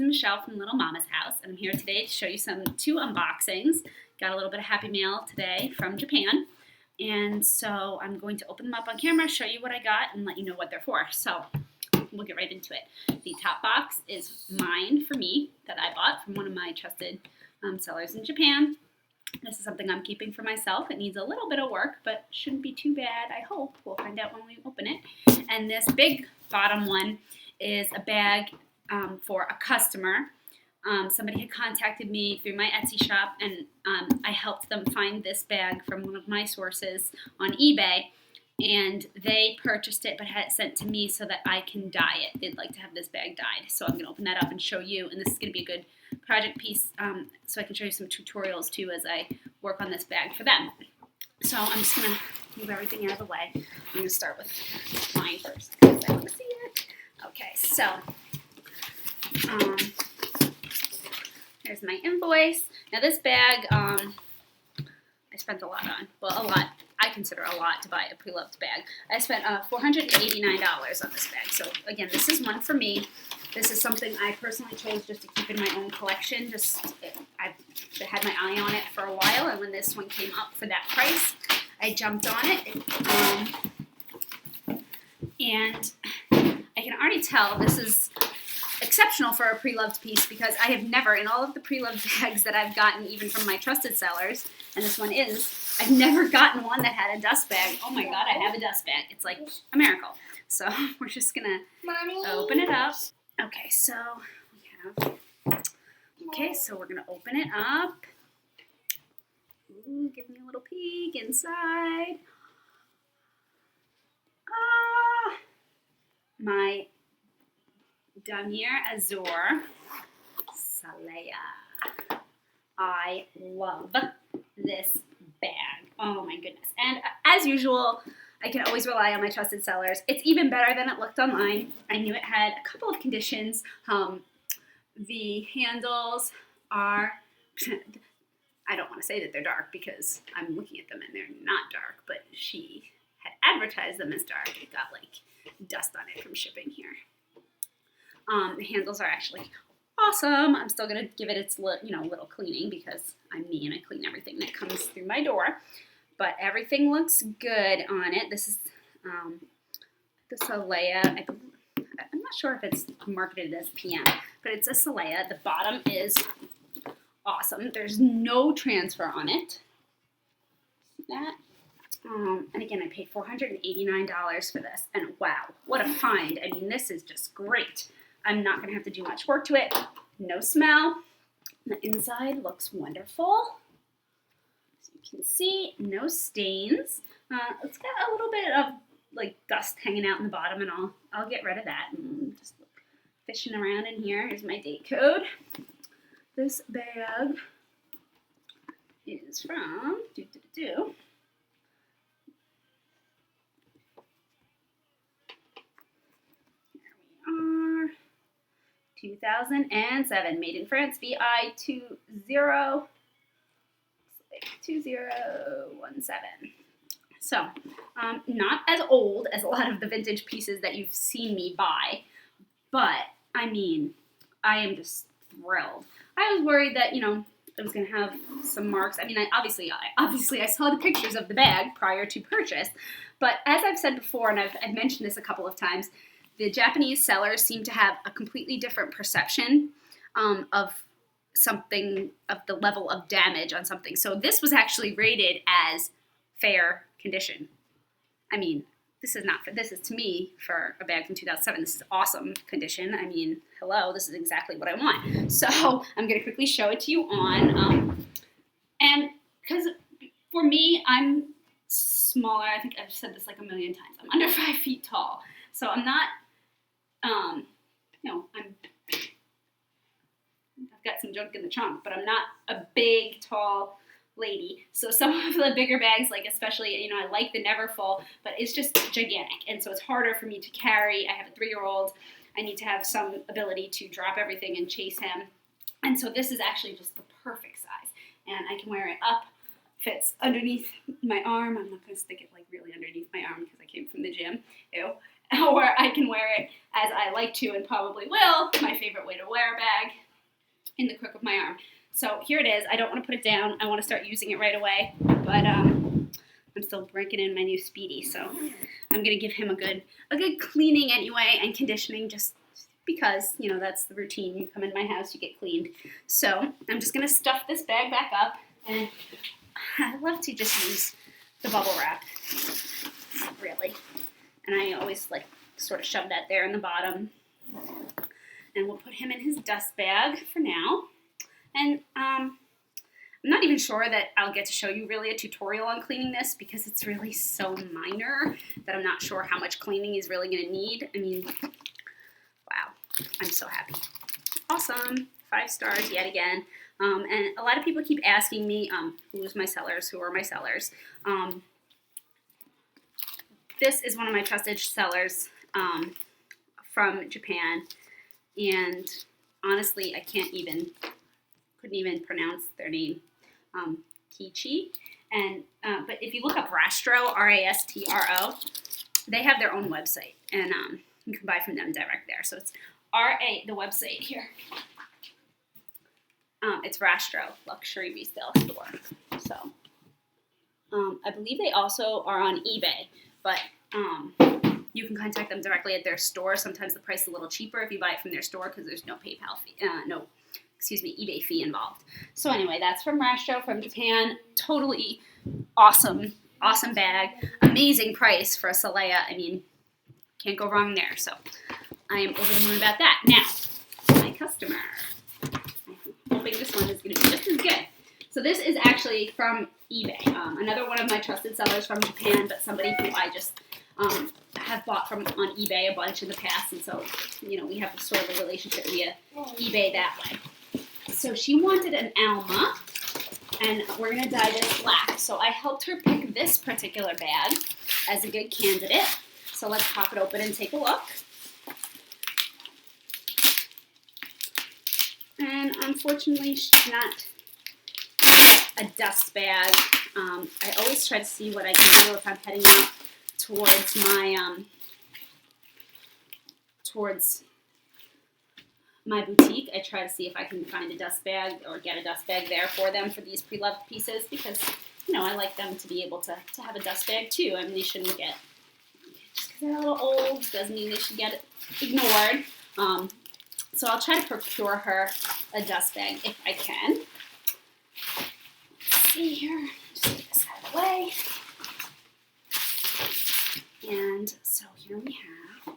Michelle from Little Mama's House, and I'm here today to show you two unboxings. Got a little bit of happy mail today from Japan, and so I'm going to open them up on camera, show you what I got, and let you know what they're for. So we'll get right into it. The top box is mine for me that I bought from one of my trusted sellers in Japan. This is something I'm keeping for myself. It needs a little bit of work, but shouldn't be too bad, I hope. We'll find out when we open it. And this big bottom one is a bag for a customer. Somebody had contacted me through my Etsy shop, and I helped them find this bag from one of my sources on eBay. And they purchased it but had it sent to me so that I can dye it. They'd like to have this bag dyed. So I'm going to open that up and show you. And this is going to be a good project piece so I can show you some tutorials too as I work on this bag for them. So I'm just going to move everything out of the way. I'm going to start with mine first because I want to see it. Okay, so there's my invoice. Now this bag I spent a lot on. Well, a lot. I consider a lot to buy a pre-loved bag. I spent $489 on this bag. So again, this is one for me. This is something I personally chose just to keep in my own collection. I've had my eye on it for a while, and when this one came up for that price, I jumped on it. And I can already tell this is exceptional for a pre-loved piece because I have never, in all of the pre-loved bags that I've gotten, even from my trusted sellers, and this one is, I've never gotten one that had a dust bag. Oh my God, I have a dust bag. It's like a miracle. So we're just gonna open it up. Okay, so we're gonna open it up. Ooh, give me a little peek inside. Ah, my Damier Azur Salaya. I love this bag. Oh my goodness. And as usual, I can always rely on my trusted sellers. It's even better than it looked online. I knew it had a couple of conditions. The handles are, I don't want to say that they're dark because I'm looking at them and they're not dark, but she had advertised them as dark. It got like dust on it from shipping here. The handles are actually awesome. I'm still going to give it its little cleaning because I'm me and I clean everything that comes through my door. But everything looks good on it. This is the Salaya. I'm not sure if it's marketed as PM, but it's a Salaya. The bottom is awesome. There's no transfer on it. See that? And again, I paid $489 for this. And wow, what a find. I mean, this is just great. I'm not going to have to do much work to it. No smell. The inside looks wonderful. As you can see, no stains. It's got a little bit of like dust hanging out in the bottom, and I'll get rid of that. And just fishing around in here. Here's my date code. This bag is from 2007, made in France, VI 2017. So, not as old as a lot of the vintage pieces that you've seen me buy, but I mean, I am just thrilled. I was worried that, it was going to have some marks. I mean, obviously I saw the pictures of the bag prior to purchase, but as I've said before, and I've mentioned this a couple of times, the Japanese sellers seem to have a completely different perception of something, of the level of damage on something. So this was actually rated as fair condition. I mean, this is to me, for a bag from 2007, this is awesome condition. I mean, hello, this is exactly what I want. So I'm going to quickly show it to you on, and because for me, I'm smaller. I think I've said this like a million times. I'm under 5 feet tall. So I'm not, I've got some junk in the trunk, but I'm not a big, tall lady. So some of the bigger bags, like especially, I like the Neverfull, but it's just gigantic. And so it's harder for me to carry. I have a 3-year-old. I need to have some ability to drop everything and chase him. And so this is actually just the perfect size. And I can wear it up, fits underneath my arm. I'm not going to stick it like really underneath my arm because I came from the gym. Ew. or I can wear it as I like to and probably will, my favorite way to wear a bag, in the crook of my arm. So here it is. I don't want to put it down. I want to start using it right away, but I'm still breaking in my new Speedy, so I'm gonna give him a good cleaning anyway and conditioning, just because, you know, that's the routine. You come in my house, you get cleaned. So I'm just gonna stuff this bag back up, and I love to just use the bubble wrap, really. And I always like sort of shove that there in the bottom. And we'll put him in his dust bag for now. And I'm not even sure that I'll get to show you really a tutorial on cleaning this, because it's really so minor that I'm not sure how much cleaning he's really going to need. I mean, wow, I'm so happy. Awesome. 5 stars yet again. And a lot of people keep asking me, who are my sellers? This is one of my trusted sellers from Japan. And honestly, I couldn't even pronounce their name, Kichi. And but if you look up Rastro, R-A-S-T-R-O, they have their own website, and you can buy from them direct there. So it's the website here. It's Rastro, luxury resale store. So I believe they also are on eBay, but you can contact them directly at their store. Sometimes the price is a little cheaper if you buy it from their store, because there's no PayPal fee, eBay fee involved. So anyway, that's from Rastro from Japan. Totally awesome bag. Amazing price for a Saleya. I mean, can't go wrong there. So I am over the moon about that. Now, my customer. I'm hoping this one is going to be just as good. So this is actually from eBay. Another one of my trusted sellers from Japan, but somebody who I just have bought from on eBay a bunch in the past, and so, you know, we have a sort of a relationship via eBay that way. So she wanted an Alma, and we're going to dye this black. So I helped her pick this particular bag as a good candidate. So let's pop it open and take a look. And unfortunately, she's not a dust bag. I always try to see what I can do if I'm heading out towards my boutique. I try to see if I can find a dust bag or get a dust bag there for them for these pre-loved pieces, because, you know, I like them to be able to have a dust bag too. I mean, they shouldn't get, just because they're a little old doesn't mean they should get ignored. So I'll try to procure her a dust bag if I can. Let's see here, just get this out of the way. And so here we have,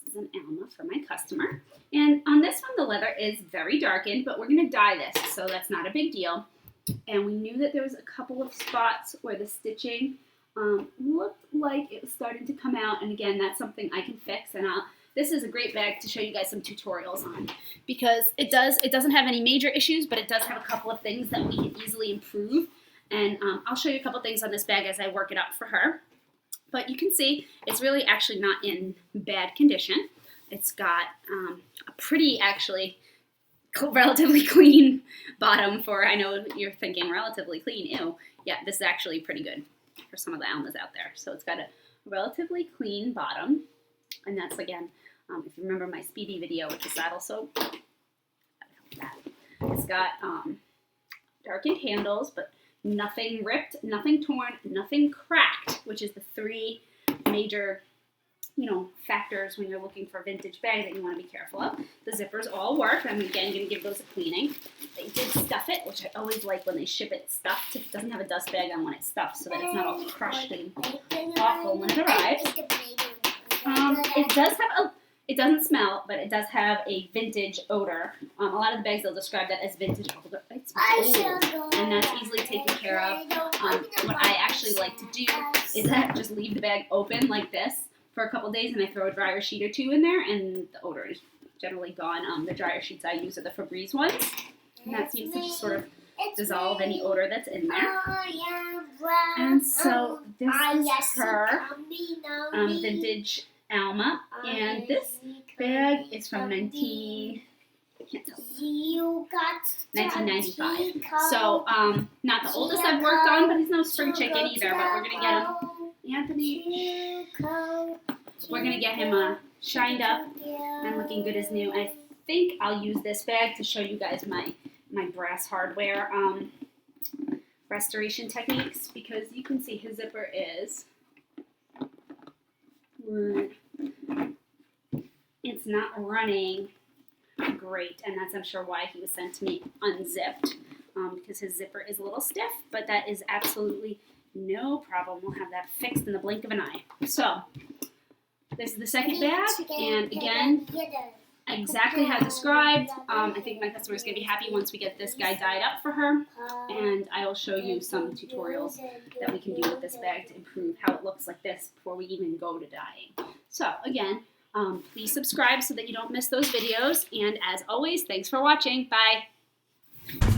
this is an Alma for my customer. And on this one, the leather is very darkened, but we're going to dye this, so that's not a big deal. And we knew that there was a couple of spots where the stitching looked like it was starting to come out. And again, that's something I can fix. And this is a great bag to show you guys some tutorials on, because it doesn't have any major issues, but it does have a couple of things that we can easily improve. And I'll show you a couple things on this bag as I work it up for her. But you can see it's really actually not in bad condition. It's got a pretty, actually, relatively clean bottom for, I know you're thinking relatively clean, ew. Yeah, this is actually pretty good for some of the Almas out there. So it's got a relatively clean bottom. And that's, again, if you remember my Speedy video with the saddle soap, it's got darkened handles, but nothing ripped, nothing torn, nothing cracked, which is the 3 major, you know, factors when you're looking for a vintage bag that you want to be careful of. The zippers all work. I'm, again, going to give those a cleaning. They did stuff it, which I always like when they ship it stuffed. It doesn't have a dust bag on when it's stuffed, so that it's not all crushed and awful when it arrives. It doesn't smell, but it does have a vintage odor. A lot of the bags, they'll describe that as vintage odor. It smells old, and that's easily taken care of. What I actually like to do is I just leave the bag open like this for a couple days, and I throw a dryer sheet or 2 in there, and the odor is generally gone. The dryer sheets I use are the Febreze ones, and that seems to just sort of dissolve any odor that's in there. And so this is her vintage Alma, and this bag is from 1995. So, not the oldest I've worked on, but he's no spring chicken either, but we're going to get him. Anthony, we're gonna get him shined up and looking good as new. And I think I'll use this bag to show you guys my brass hardware restoration techniques, because you can see his zipper is, it's not running great, and that's, I'm sure, why he was sent to me unzipped, because his zipper is a little stiff, but that is absolutely no problem. We'll have that fixed in the blink of an eye. So this is the second bag, and again, exactly how described. I think my customer is going to be happy once we get this guy dyed up for her, and I will show you some tutorials that we can do with this bag to improve how it looks like this before we even go to dyeing. So again, please subscribe so that you don't miss those videos, and as always, thanks for watching. Bye!